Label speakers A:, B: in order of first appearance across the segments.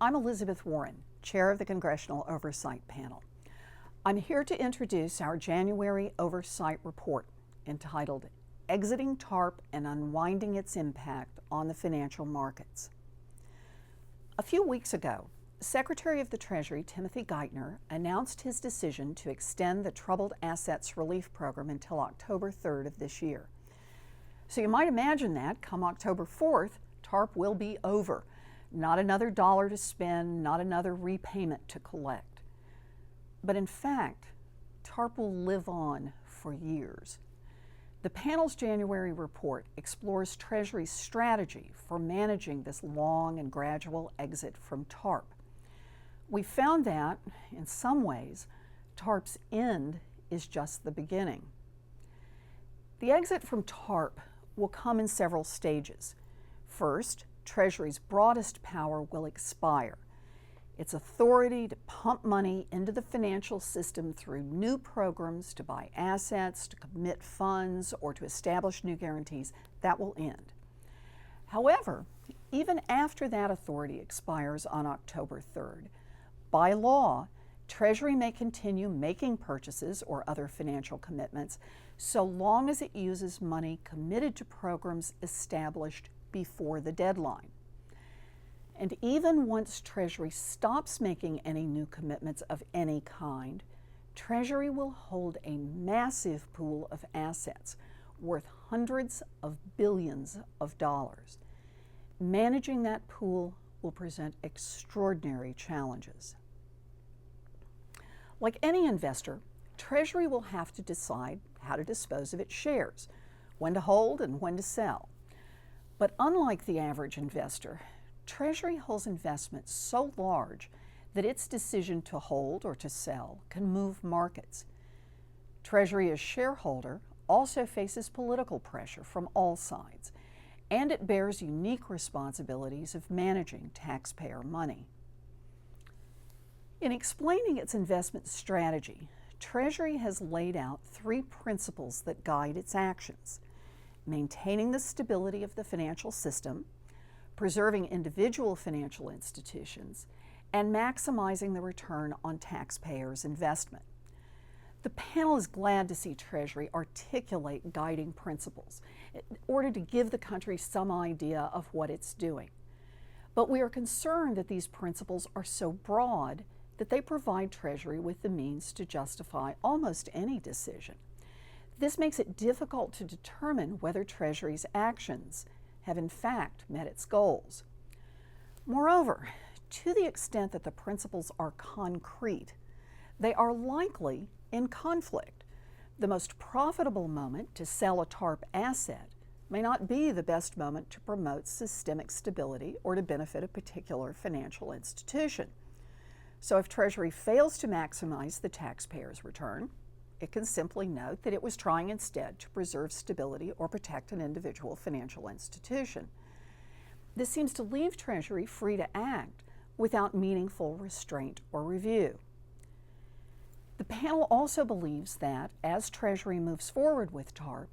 A: I'm Elizabeth Warren, Chair of the Congressional Oversight Panel. I'm here to introduce our January Oversight Report entitled Exiting TARP and Unwinding Its Impact on the Financial Markets. A few weeks ago, Secretary of the Treasury Timothy Geithner announced his decision to extend the Troubled Assets Relief Program until October 3rd of this year. So you might imagine that come October 4th, TARP will be over. Not another dollar to spend, not another repayment to collect. But in fact, TARP will live on for years. The panel's January report explores Treasury's strategy for managing this long and gradual exit from TARP. We found that, in some ways, TARP's end is just the beginning. The exit from TARP will come in several stages. First, Treasury's broadest power will expire. Its authority to pump money into the financial system through new programs to buy assets, to commit funds, or to establish new guarantees, that will end. However, even after that authority expires on October 3rd, by law, Treasury may continue making purchases or other financial commitments so long as it uses money committed to programs established before the deadline. And even once Treasury stops making any new commitments of any kind, Treasury will hold a massive pool of assets worth hundreds of billions of dollars. Managing that pool will present extraordinary challenges. Like any investor, Treasury will have to decide how to dispose of its shares, when to hold and when to sell. But unlike the average investor, Treasury holds investments so large that its decision to hold or to sell can move markets. Treasury as shareholder also faces political pressure from all sides, and it bears unique responsibilities of managing taxpayer money. In explaining its investment strategy, Treasury has laid out three principles that guide its actions: maintaining the stability of the financial system, preserving individual financial institutions, and maximizing the return on taxpayers' investment. The panel is glad to see Treasury articulate guiding principles in order to give the country some idea of what it's doing. But we are concerned that these principles are so broad that they provide Treasury with the means to justify almost any decision. This makes it difficult to determine whether Treasury's actions have in fact met its goals. Moreover, to the extent that the principles are concrete, they are likely in conflict. The most profitable moment to sell a TARP asset may not be the best moment to promote systemic stability or to benefit a particular financial institution. So if Treasury fails to maximize the taxpayer's return, it can simply note that it was trying instead to preserve stability or protect an individual financial institution. This seems to leave Treasury free to act without meaningful restraint or review. The panel also believes that, as Treasury moves forward with TARP,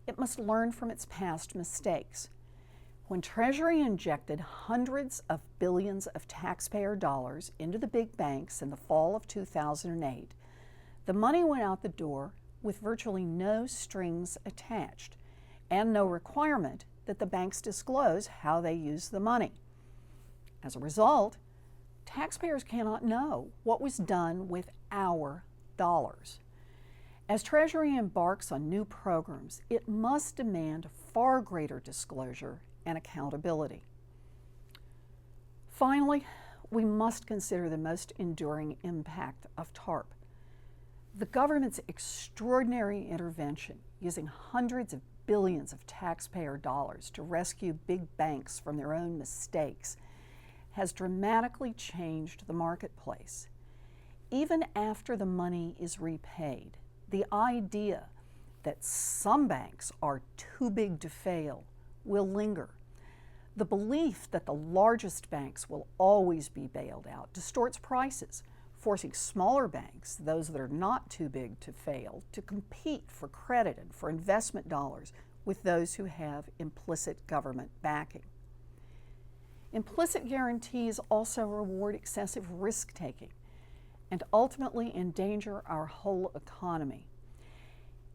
A: it must learn from its past mistakes. When Treasury injected hundreds of billions of taxpayer dollars into the big banks in the fall of 2008, the money went out the door with virtually no strings attached and no requirement that the banks disclose how they use the money. As a result, taxpayers cannot know what was done with our dollars. As Treasury embarks on new programs, it must demand far greater disclosure and accountability. Finally, we must consider the most enduring impact of TARP. The government's extraordinary intervention, using hundreds of billions of taxpayer dollars to rescue big banks from their own mistakes, has dramatically changed the marketplace. Even after the money is repaid, the idea that some banks are too big to fail will linger. The belief that the largest banks will always be bailed out distorts prices, forcing smaller banks, those that are not too big to fail, to compete for credit and for investment dollars with those who have implicit government backing. Implicit guarantees also reward excessive risk-taking and ultimately endanger our whole economy.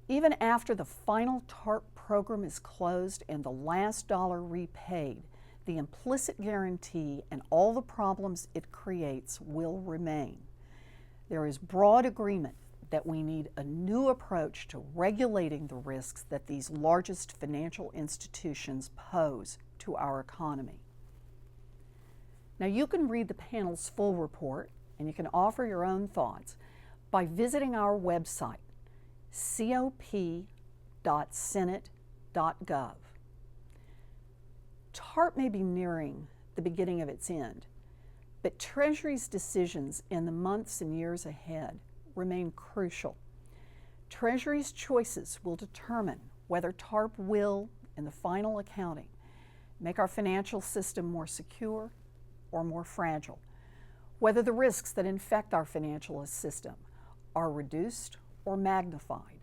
A: Even after the final TARP program is closed and the last dollar repaid, the implicit guarantee and all the problems it creates will remain. There is broad agreement that we need a new approach to regulating the risks that these largest financial institutions pose to our economy. Now, you can read the panel's full report and you can offer your own thoughts by visiting our website, cop.senate.gov. TARP may be nearing the beginning of its end, but Treasury's decisions in the months and years ahead remain crucial. Treasury's choices will determine whether TARP will, in the final accounting, make our financial system more secure or more fragile, whether the risks that infect our financial system are reduced or magnified,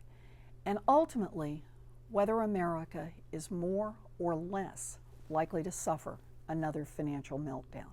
A: and ultimately whether America is more or less likely to suffer another financial meltdown.